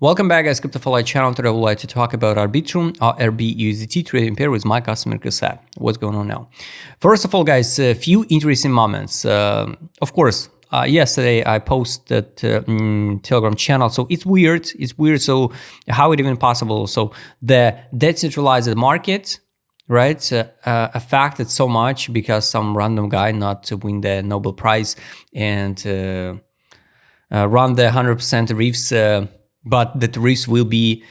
Welcome back, guys. Crypto channel. Today I would like to talk about Arbitrum, ARB USDT trading pair with my customer Kasat. What's going on now? First of all, guys, a few interesting moments. Of course, yesterday I posted Telegram channel, so it's weird. So how it even possible? So the decentralized market, right, affected so much because some random guy not to win the Nobel Prize and run the 100% reefs. But the tariffs will be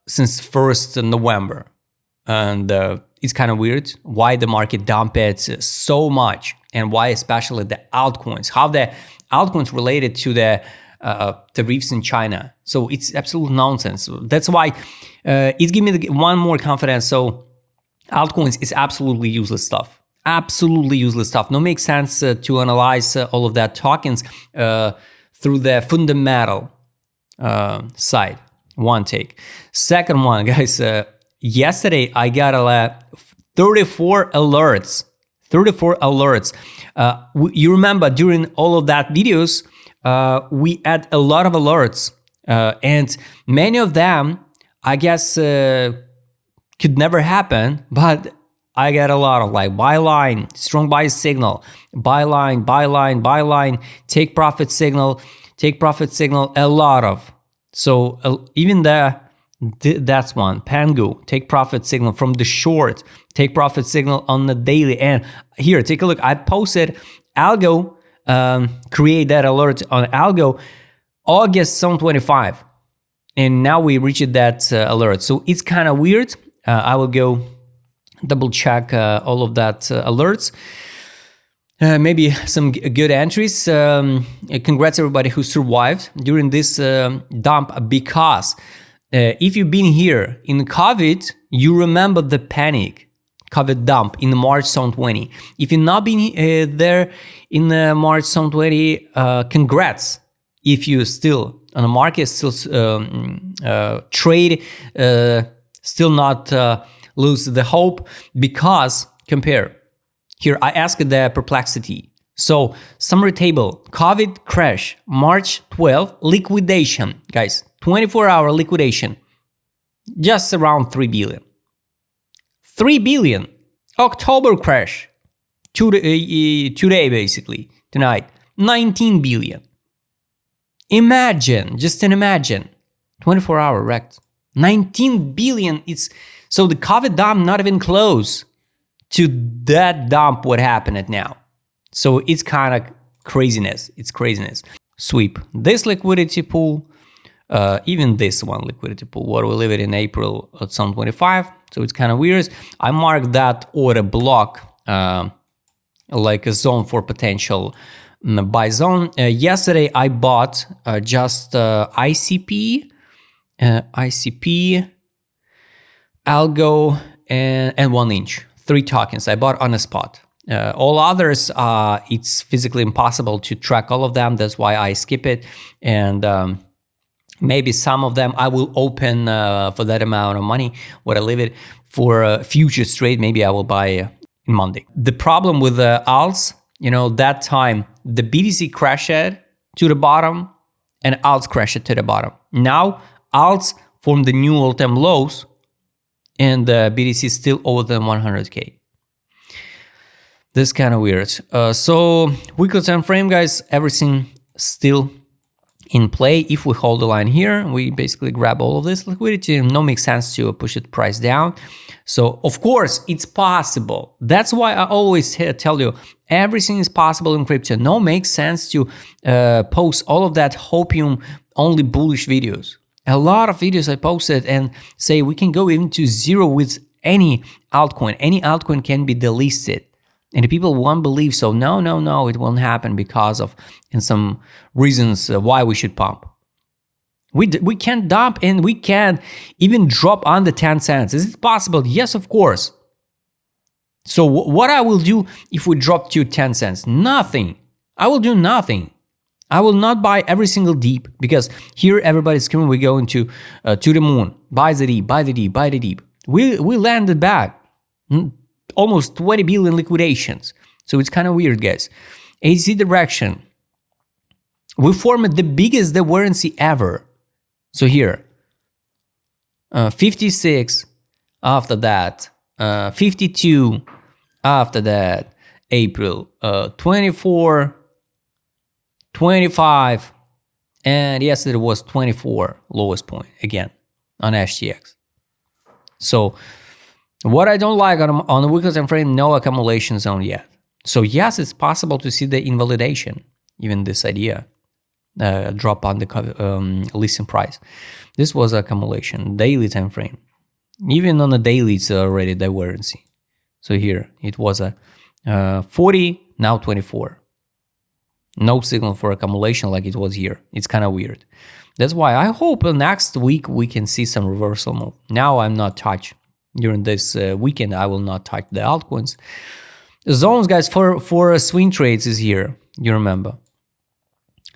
since 1st November. And it's kind of weird why the market dumped so much and why especially the altcoins, how the altcoins related to the tariffs in China. So it's absolute nonsense. That's why it's giving me one more confidence. So altcoins is absolutely useless stuff. Absolutely useless stuff. No makes sense to analyze all of that tokens through the fundamental side. One take. Second one, guys, yesterday I got 34 alerts. You remember during all of that videos, we had a lot of alerts, and many of them, I guess, could never happen, but I got a lot of like buy line, strong buy signal, buy line, take profit signal, a lot of. So even that's one. Pangu, take profit signal from the short, take profit signal on the daily. And here, take a look. I posted Algo, create that alert on Algo, August 25. And now we reached that alert. So it's kind of weird. I will go double check all of that alerts. Maybe some good entries. Congrats everybody who survived during this dump, because if you've been here in COVID, you remember the panic, COVID dump in March 2020. If you've not been there in March 2020, congrats. If you still on the market, still trade, still not lose the hope, because compare. Here, I asked the perplexity. So, summary table, COVID crash, March 12, liquidation. Guys, 24-hour liquidation, just around 3 billion. 3 billion. October crash, today basically, tonight, 19 billion. Imagine, just imagine, 24-hour wrecked. 19 billion, so the COVID dump not even close to that dump what happened now. So it's kind of craziness. It's craziness. Sweep this liquidity pool, even this one liquidity pool, what we leave it in April at some 25. So it's kind of weird. I marked that order block like a zone for potential buy zone. Yesterday I bought just ICP, Algo, and 1 inch. 3 tokens I bought on the spot. All others, it's physically impossible to track all of them. That's why I skip it. And maybe some of them I will open for that amount of money. What I leave it for futures trade, maybe I will buy in Monday. The problem with the alts, that time the BTC crashed to the bottom and alts crashed to the bottom. Now alts form the new all-time lows, and the BTC is still over than 100K. This kind of weird. So weekly time frame, guys, everything still in play. If we hold the line here, we basically grab all of this liquidity, and no makes sense to push it price down. So of course it's possible. That's why I always tell you everything is possible in crypto. No makes sense to post all of that hopium only bullish videos. A lot of videos I posted and say we can go even to zero with any altcoin. Any altcoin can be delisted. And the people won't believe so. No, it won't happen because of and some reasons why we should pump. We can't dump, and we can't even drop under 10 cents. Is it possible? Yes, of course. So what I will do if we drop to 10 cents? Nothing. I will do nothing. I will not buy every single deep, because here everybody's screaming we're going to the moon. Buy the deep. We landed back. Almost 20 billion liquidations. So it's kind of weird, guys. AC direction. We formed the biggest divergence ever. So here, 56 after that, 52 after that, April, 24, 25, and yesterday was 24, lowest point again on HTX. So what I don't like on the weekly time frame, no accumulation zone yet. So yes, it's possible to see the invalidation, even this idea, drop on the listing price. This was accumulation, daily time frame. Even on the daily, it's already divergency. So here, it was a 40, now 24. No signal for accumulation like it was here. It's kind of weird. That's why I hope next week we can see some reversal move. Now I'm not touch. During this weekend, I will not touch the altcoins. Zones, guys, for swing trades is here. You remember.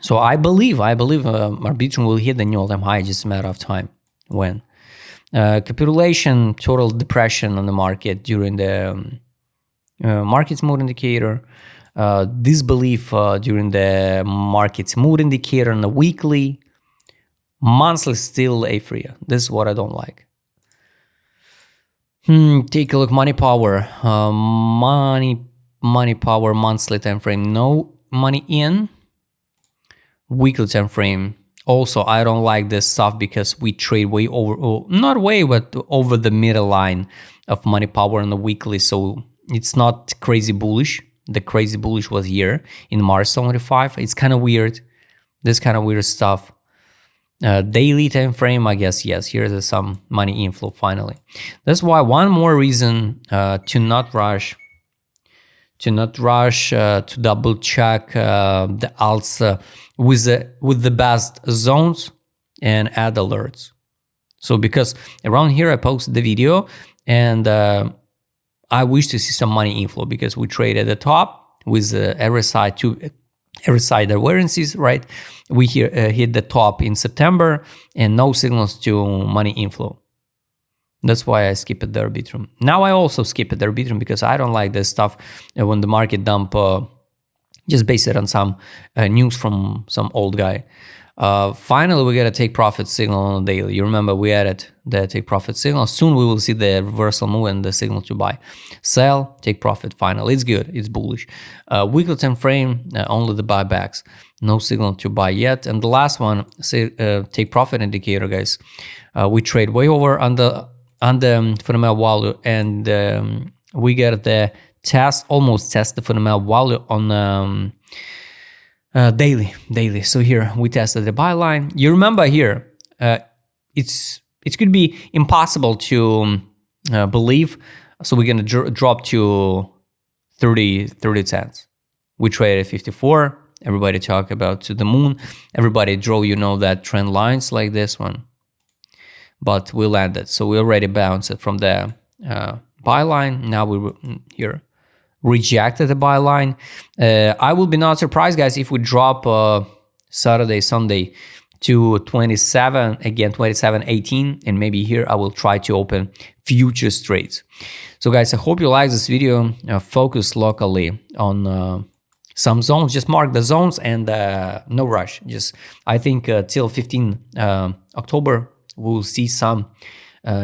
So I believe Arbitrum will hit the new all-time high, just a matter of time. When capitulation, total depression on the market during the market's mood indicator, disbelief during the market's mood indicator on the weekly, monthly still aphoria. This is what I don't like. Take a look, money power, money power monthly time frame, no money in. Weekly time frame. Also, I don't like this stuff because we trade way over, not way, but over the middle line of money power on the weekly. So it's not crazy bullish. The crazy bullish was here in March 25. It's kind of weird. This kind of weird stuff. Daily time frame, I guess, yes, here's some money inflow finally. That's why one more reason to not rush, to double check the alts with the best zones and add alerts. So because around here I posted the video and I wish to see some money inflow because we trade at the top with every side variances, right? We here hit the top in September and no signals to money inflow. That's why I skipped the Arbitrum. Now I also skipped the Arbitrum because I don't like this stuff when the market dump, just based it on some news from some old guy. Finally, we got a take profit signal on the daily. You remember we added the take profit signal. Soon we will see the reversal move and the signal to buy. Sell, take profit finally. It's good. It's bullish. Weekly time frame, only the buybacks. No signal to buy yet. And the last one, take profit indicator, guys. We trade way over on the fundamental value, and we get the almost test the fundamental value on daily. So here we tested the buy line. You remember here, it could be impossible to believe. So we're gonna drop to 30 cents. We traded 54. Everybody talk about to the moon. Everybody draw, that trend lines like this one. But we landed. So we already bounced it from the buy line. Now we here rejected the buy line. I will be not surprised, guys, if we drop Saturday, Sunday to 27.18, and maybe here I will try to open futures trades. So guys, I hope you like this video. Focus locally on some zones. Just mark the zones and no rush. Just I think till 15 October we'll see some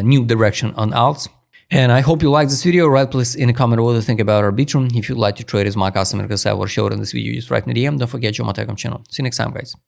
new direction on alts. And I hope you like this video. Write please in a comment what you think about Arbitrum. If you'd like to trade as my customer, because I will show it in this video, just write me DM. Don't forget your Telegram channel. See you next time, guys.